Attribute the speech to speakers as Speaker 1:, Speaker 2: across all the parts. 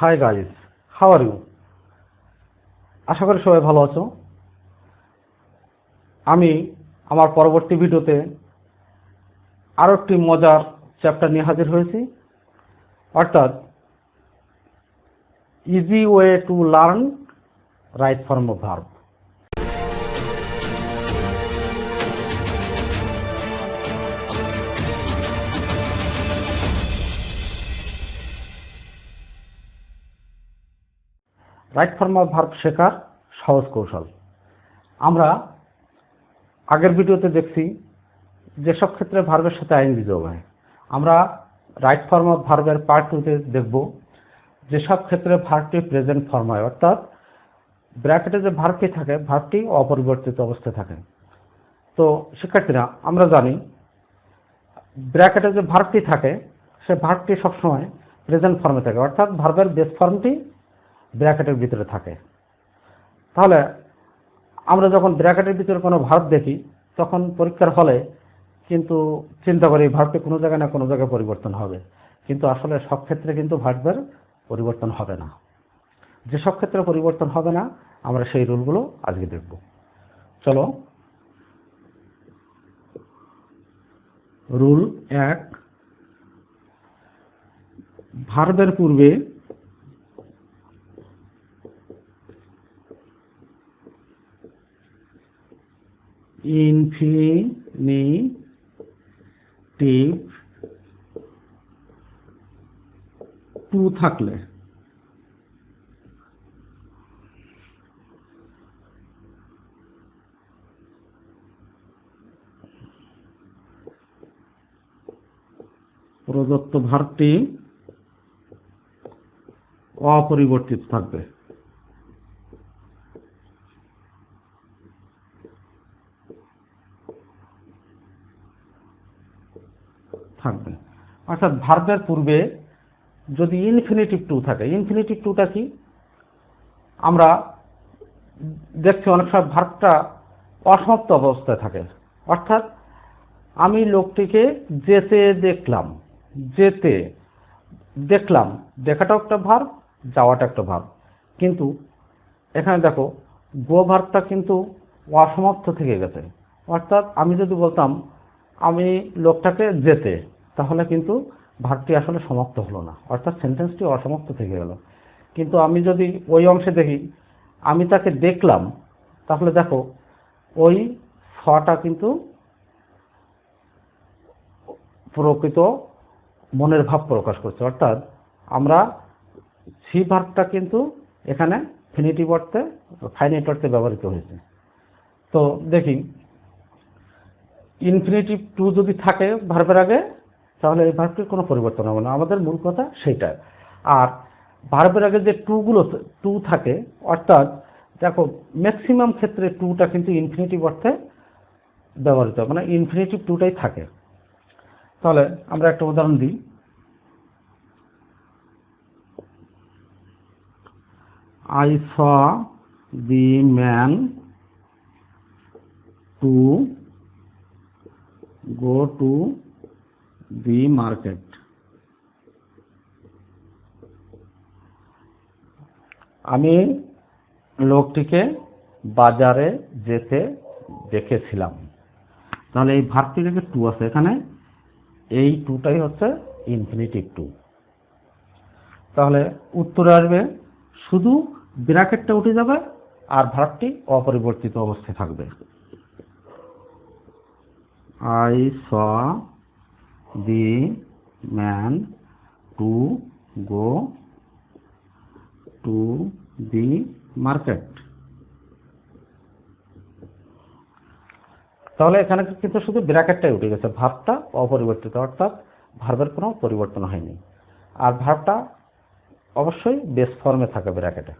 Speaker 1: High guys, how are you? আশা করি সবাই ভালো আছো। আমি আমার পরবর্তী ভিডিওতে আরো একটি মজার চ্যাপ্টার নিয়ে হাজির হয়েছি, অর্থাৎ easy way to learn right form of verb. Right form of verb শেখার সহজ কৌশল। আমরা আগের ভিডিওতে দেখছি যেসব ক্ষেত্রে ভার্বের সাথে আইএনজি যোগ হয়। আমরা রাইট ফর্ম অফ ভার্বের পার্ট 2-তে দেখব যেসব ক্ষেত্রে ভার্বটি প্রেজেন্ট ফর্ম হয়, অর্থাৎ ব্র্যাকেটে যে ভার্বটি থাকে ভার্বটি অপরিবর্তিত অবস্থায় থাকে। তো শিক্ষার্থীরা, আমরা জানি ব্র্যাকেটে যে ভার্বটি থাকে সে ভার্বটি সবসময় প্রেজেন্ট ফর্মে থাকে, অর্থাৎ ভার্বের বেস ফর্মটি ব্র্যাকেটের ভিতরে থাকে। তাহলে আমরা যখন ব্র্যাকেটের ভিতরে কোনো ভার্ব দেখি তখন পরীক্ষার হলে কিন্তু চিন্তা করি ভার্বটি কোনো জায়গায় না কোনো জায়গায় পরিবর্তন হবে, কিন্তু আসলে সব ক্ষেত্রে কিন্তু ভার্বের পরিবর্তন হবে না। যেসব ক্ষেত্রে পরিবর্তন হবে না আমরা সেই রুলগুলো আজকে দেখব। চলো, রুল 1, ভার্বের পূর্বে ইনফিনিটিভ টু থাকলে প্রদত্ত ভার্বটি অপরিবর্তিত থাকবে। অর্থাৎ ভার্বের পূর্বে যদি ইনফিনিটিভ টু থাকে, ইনফিনিটিভ টুটা কি? আমরা দেখছি অনেক সময় ভার্বটা অসমাপ্ত অবস্থায় থাকে, অর্থাৎ আমি লোকটিকে যেতে দেখলাম, যেতে দেখলাম, দেখাটাও একটা ভার্ব, যাওয়াটা একটা ভার্ব। কিন্তু এখানে দেখো গো ভার্বটা কিন্তু অসমাপ্ত থেকে গেছে, অর্থাৎ আমি যদি বলতাম আমি লোকটাকে যেতে, তাহলে কিন্তু ভার্বটি আসলে সমাপ্ত হলো না, অর্থাৎ সেন্টেন্সটি অসমাপ্ত থেকে গেল। কিন্তু আমি যদি ওই অংশে দেখি আমি তাকে দেখলাম, তাহলে দেখো ওই ফটা কিন্তু প্রকৃত মনের ভাব প্রকাশ করছে, অর্থাৎ আমরা সি ভার্বটা কিন্তু এখানে ফিনিটিভ অর্থে, ফাইনাইট অর্থে ব্যবহৃত হয়েছে। তো দেখি ইনফিনিটিভ টু যদি থাকে ভার্বের আগে তাহলে এই ভার্বটির কোনো পরিবর্তন হবে না, আমাদের মূল কথা সেইটা। আর ভার্বের আগে যে টু থাকে, অর্থাৎ দেখো ম্যাক্সিমাম ক্ষেত্রে টুটা কিন্তু ইনফিনিটিভ অর্থে ব্যবহৃত, মানে ইনফিনিটিভ টুটাই থাকে। তাহলে আমরা একটা উদাহরণ দিই। I saw the man to go to the market. আমি লোকটিকে বাজারে যেতে দেখেছিলাম। তাহলে এই ভার্বটির যে টু আছে এখানে, এই টুটাই হচ্ছে ইনফিনিটিভ টু। তাহলে উত্তরে আসবে শুধু ব্র্যাকেটটা উঠে যাবে আর ভার্বটি অপরিবর্তিত অবস্থায় থাকবে। I saw the man to go to the market. তাহলে এখানে কিন্তু শুধু ব্র্যাকেটটাই উঠে গেছে, ভার্বটা অপরিবর্তিত, অর্থাৎ ভার্বের কোনো পরিবর্তন হয়নি। আর ভার্বটা অবশ্যই বেস ফর্মে থাকে ব্র্যাকেটে।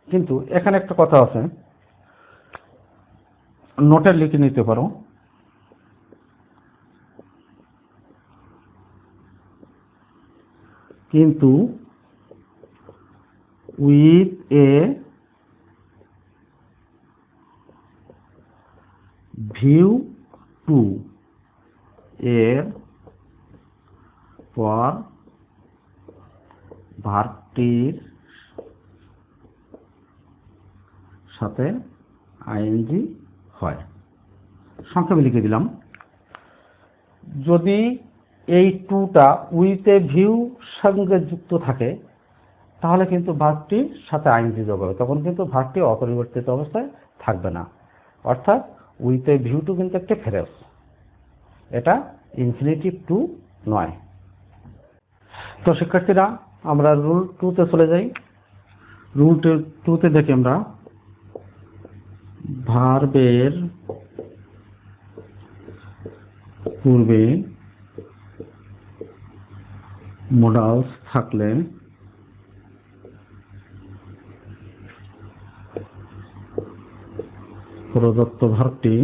Speaker 1: কিন্তু এখানে একটা কথা আছে, নোটে লিখে নিতে পারো। কিন্তু উইথ এ ভিউ টু এর পর ভার্বটির সাথে আইএনজি হয়। সংক্ষেপে লিখে দিলাম, যদি এই টুটা উইথ এ ভিউ সঙ্গে যুক্ত থাকে তাহলে কিন্তু ভার্বটির সাথে আইএনজি যোগ হবে, তখন কিন্তু ভার্বটি অপরিবর্তিত অবস্থায় থাকবে না। অর্থাৎ উইথ এ ভিউ টু কিন্তু একটা ফ্রেজ, এটা ইনফিনিটিভ টু নয়। তো শিক্ষার্থীরা, আমরা রুল 2-তে চলে যাই। রুল 2-তে দেখি আমরা ভার্বের পূর্বে মোডালস থাকলে প্রদত্ত ভার্বটি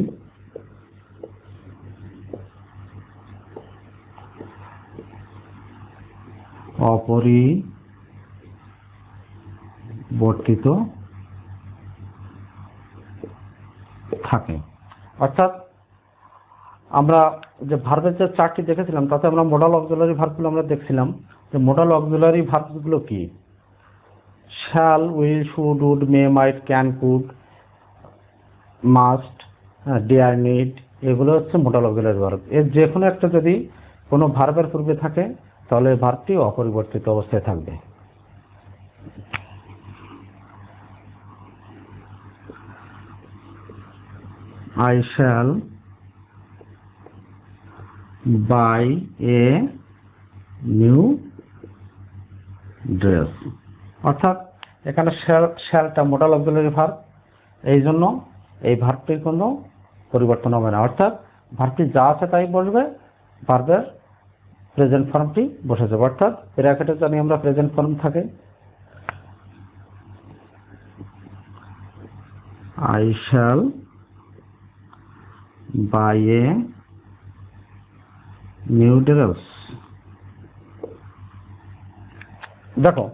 Speaker 1: অপরিবর্তিত থাকে। অর্থাৎ আমরা যে ভার্বের যে চারটি দেখেছিলাম তাতে আমরা মোডাল অক্সিলারি ভার্বগুলো আমরা দেখছিলাম যে মোডাল অক্সিলারি ভার্বগুলো কি? Shall, will, should, would, may, might, can, could, must, dare, need, এগুলো হচ্ছে মোডাল অক্সিলারি ভার্ব। এর যে কোনো একটা যদি কোনো ভার্বের পূর্বে থাকে তাহলে ভার্বটি অপরিবর্তিত অবস্থায় থাকবে। I shall buy a new dress। অর্থাৎ এখানে শ্যালটা মোডাল অক্সিলারি ভার্ব, এই জন্য এই ভার্বটির কোনো পরিবর্তন হবে না। অর্থাৎ ভার্বটি যা আছে তাই বসবে, ভার্বের প্রেজেন্ট ফর্মটি বসে যাবে। অর্থাৎ ব্র্যাকেটে জানি আমরা প্রেজেন্ট ফর্ম থাকে, I shall buy a new dress। দেখো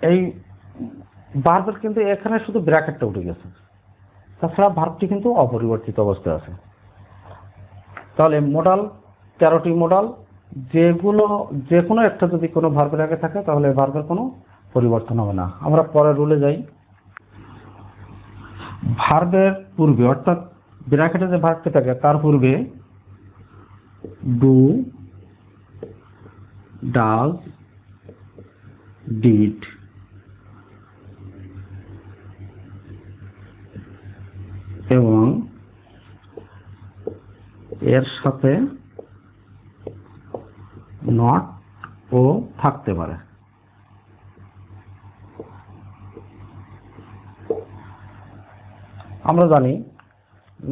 Speaker 1: এই ভার্বের কিন্তু এখানে শুধু ব্র্যাকেটটা উঠে গেছে, তাছাড়া ভার্বটি কিন্তু অপরিবর্তিত অবস্থায় আছে। তাহলে মোডাল 13টি মোডাল, যেগুলো যে কোনো একটা যদি কোনো ভার্বের আগে থাকে তাহলে ভার্বের কোনো পরিবর্তন হবে না। আমরা পরের রুলে যাই। ভার্বের পূর্বে অর্থাৎ ব্র্যাকেটে যে ভার্বটি থাকে তার পূর্বে ডু, ডাজ, ডিড এবং এর সাথে নট ও থাকতে পারে। আমরা জানি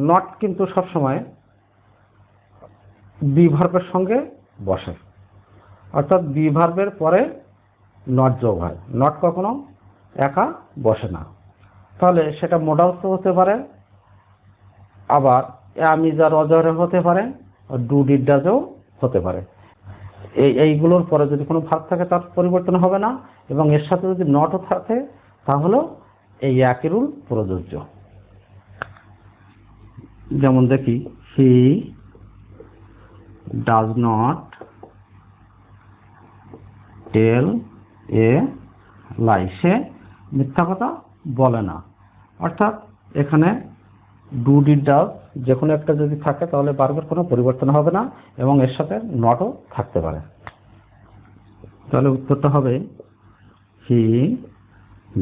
Speaker 1: নট কিন্তু সবসময় বি ভার্বের সঙ্গে বসে, অর্থাৎ বি ভার্বের পরে নট যোগ হয়, নট কখনো একা বসে না। তাহলে সেটা মোডালস হতে পারে, আবার আমি যা রজরে হতে পারে, ডু ডিড ডাজও হতে পারে। এইগুলোর পরে যদি কোনো ভার্ব থাকে তার পরিবর্তন হবে না, এবং এর সাথে যদি নটও থাকে তাহলেও এই একই রুল প্রযোজ্য। যেমন দেখি, হি ডাজ নট টেল এ লাই, সে মিথ্যা কথা বলে না। অর্থাৎ এখানে ডু ডিড ডাজ যে কোনো একটা যদি থাকে তাহলে ভার্বের কোনো পরিবর্তন হবে না এবং এর সাথে নটও থাকতে পারে। তাহলে উত্তরটা হবে হি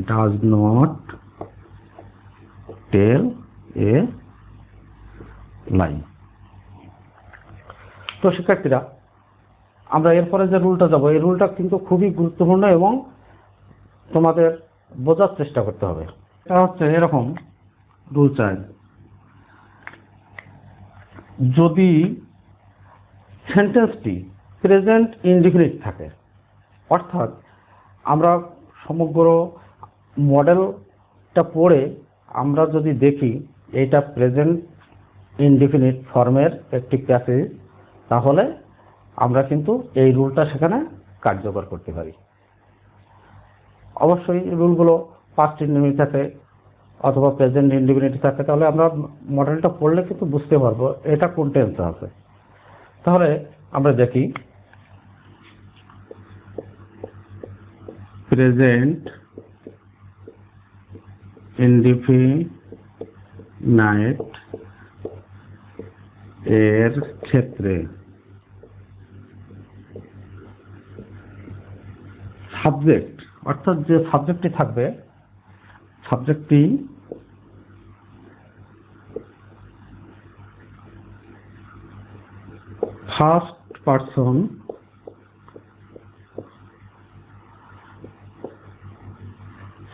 Speaker 1: ডাজ নট টেল এ লাই। তো শিক্ষার্থীরা, আমরা এরপরে যে রুলটা যাব, এই রুলটা কিন্তু খুবই গুরুত্বপূর্ণ এবং তোমাদের বোঝার চেষ্টা করতে হবে। এটা হচ্ছে এরকম রুল চাই, যদি সেন্টেন্সটি প্রেজেন্ট ইনডিফিনিট থাকে, অর্থাৎ আমরা সমগ্র মডেলটা পড়ে আমরা যদি দেখি এটা প্রেজেন্ট ইনডিফিনিট ফর্মের একটি প্যাসেজ, তাহলে আমরা কিন্তু এই রুলটা সেখানে কার্যকর করতে পারি। অবশ্যই রুলগুলো পাস্ট ইনডিফিনিট থাকে অথবা প্রেজেন্ট ইনডিফিনিট থাকে, তাহলে আমরা মডেলটা পড়লে কিন্তু বুঝতে পারবো এটা কোন টেন্সে আছে। তাহলে আমরা দেখি, প্রেজেন্ট ইনডিফিনাইট এর ক্ষেত্রে সাবজেক্ট অর্থাৎ যে সাবজেক্টটি থাকবে, সাবজেক্টটি ফার্স্ট পারসন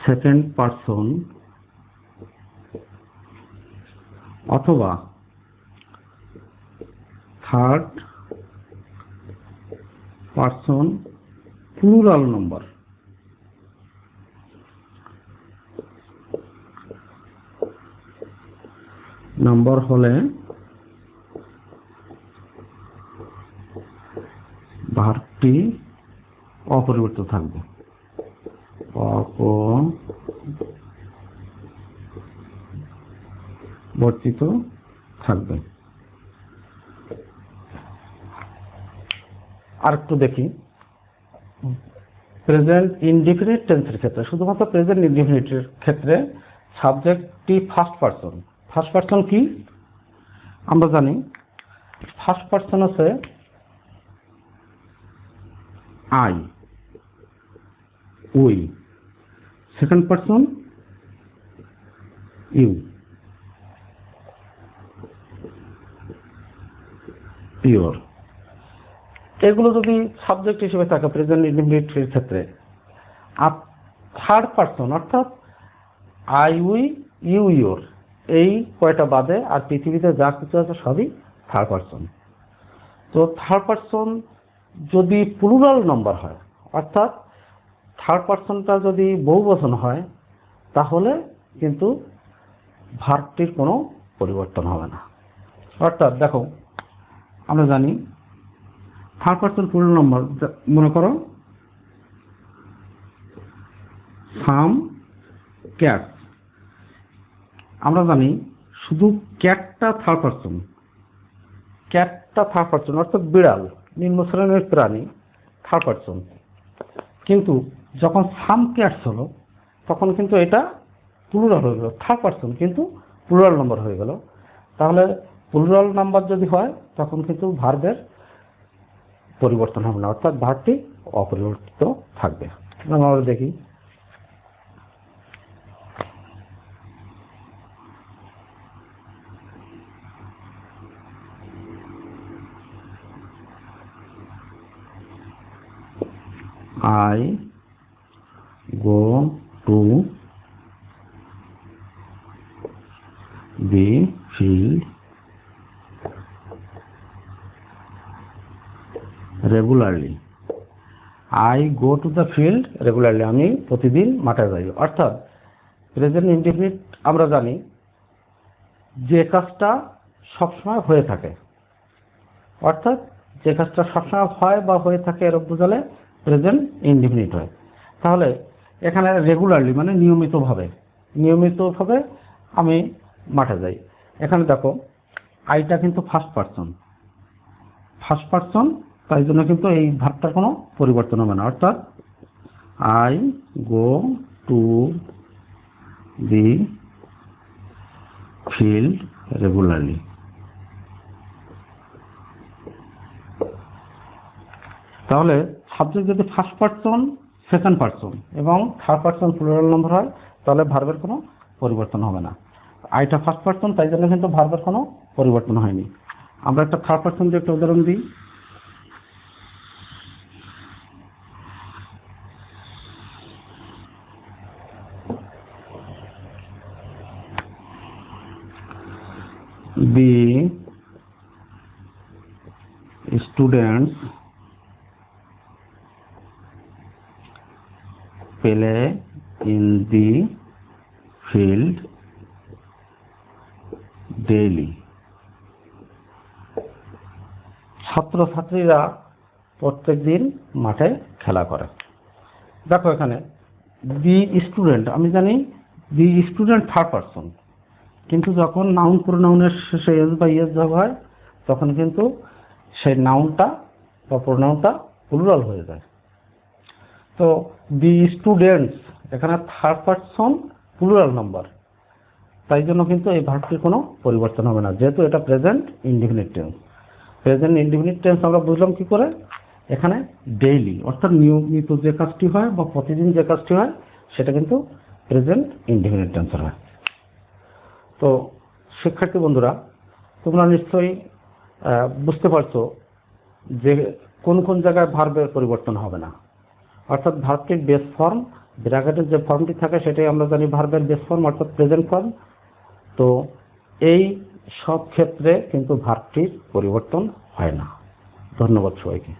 Speaker 1: সেকেন্ড পারসন অথবা থার্ড পারসন প্লুরাল নম্বর হলে ভার্বটি অপরিবর্তিত থাকবে, অপরিবর্তিত থাকবে। আর একটু দেখি প্রেজেন্ট ইনডিফিনিট টেন্সের ক্ষেত্রে, শুধুমাত্র প্রেজেন্ট ইনডিফিনিটের ক্ষেত্রে সাবজেক্টটি ফার্স্ট পারসন। ফার্স্ট পারসন কি আমরা জানি, ফার্স্ট পারসন আছে I, we, second person you, your. এগুলো যদি সাবজেক্ট হিসেবে থাকে প্রেজেন্ট ইনডিফিনিটের ক্ষেত্রে, আর থার্ড পারসন অর্থাৎ আই, উই, ইউ, ইউর, এই কয়টা বাদে আর পৃথিবীতে যা কিছু আছে সবই থার্ড পারসন। তো থার্ড পারসন যদি প্লুরাল নাম্বার হয়, অর্থাৎ থার্ড পারসনটা যদি বহুবচন হয়, তাহলে কিন্তু ভার্বটির কোনো পরিবর্তন হবে না। অর্থাৎ দেখো আমরা জানি থার্ড পারসন প্লুরাল নাম্বার, মনে করো সাম ক্যাট, আমরা জানি শুধু ক্যাটটা থার্ড পারসন, ক্যাটটা থার্ড পারসন অর্থাৎ বিড়াল, নিম্ন শ্রেণীর প্রাণী, থার্ড পারসন। কিন্তু যখন সাম ক্যাটস হলো তখন কিন্তু এটা প্লুরাল হয়ে গেল, থার্ড পারসন কিন্তু প্লুরাল নাম্বার হয়ে গেল। তাহলে প্লুরাল নাম্বার যদি হয় তখন কিন্তু ভার্বের পরিবর্তন হবে না, অর্থাৎ ভার্বটি অপরিবর্তিত থাকবে। আমরা দেখি I go to the field regularly. I go to the field regularly. আমি প্রতিদিন মাঠে যাই। অর্থাৎ প্রেজেন্ট ইনডিফিনিট আমরা জানি যে কাজটা সবসময় হয়ে থাকে, অর্থাৎ যে কাজটা সবসময় হয় বা হয়ে থাকে এরকম বোঝালে প্রেজেন্ট ইনডিফিনিট হয়। তাহলে এখানে রেগুলারলি মানে নিয়মিতভাবে আমি মাঠে যাই। এখানে দেখো আইটা কিন্তু ফার্স্ট পারসন, তাই জন্য কিন্তু এই ভার্বটার কোনো পরিবর্তন হবে না, অর্থাৎ I go to the field regularly. তাহলে সাবজেক্ট যদি ফার্স্ট পারসন, সেকেন্ড পারসন এবং থার্ড পারসন প্লুরাল নাম্বার হয়, তাহলে ভার্বের কোনো পরিবর্তন হবে না। আইটা ফার্স্ট পারসন, তাই জন্য কিন্তু ভার্বের কোনো পরিবর্তন হয়নি। আমরা একটা থার্ড পারসন দিয়ে একটা উদাহরণ দিই। The students play in the field daily. ছাত্রছাত্রীরা প্রত্যেকদিন মাঠে খেলা করে। দেখো এখানে দি স্টুডেন্ট, আমি জানি দি স্টুডেন্ট থার্ড পারসন, কিন্তু যখন নাউন প্রোনাউনের শেষে এস বা ইয়েস যোগ হয় তখন কিন্তু সেই নাউনটা বা প্রোনাউনটা প্লুরাল হয়ে যায়। তো দি স্টুডেন্টস এখানে থার্ড পারসন প্লুরাল নাম্বার, তাই জন্য কিন্তু এই ভার্বটির কোনো পরিবর্তন হবে না, যেহেতু এটা present indefinite tense. Present indefinite tense আমরা বুঝলাম কি করে, এখানে ডেইলি অর্থাৎ নিয়মিত যে কাজটি হয় বা প্রতিদিন যে কাজটি হয় সেটা কিন্তু প্রেজেন্ট ইনডিফিনিট টেন্সের হয়। তো শিক্ষার্থী বন্ধুরা, তোমরা নিশ্চয়ই বুঝতে পারছো যে কোন কোন জায়গায় ভার্বের পরিবর্তন হবে না। অর্থাৎ ভার্বটির বেস ফর্ম, ব্র্যাকেটের যে ফর্মটি থাকে সেটাই আমরা জানি ভার্বের বেস ফর্ম অর্থাৎ প্রেজেন্ট ফর্ম। তো এই সব ক্ষেত্রে কিন্তু ভার্বটির পরিবর্তন হয় না। ধন্যবাদ সবাইকে।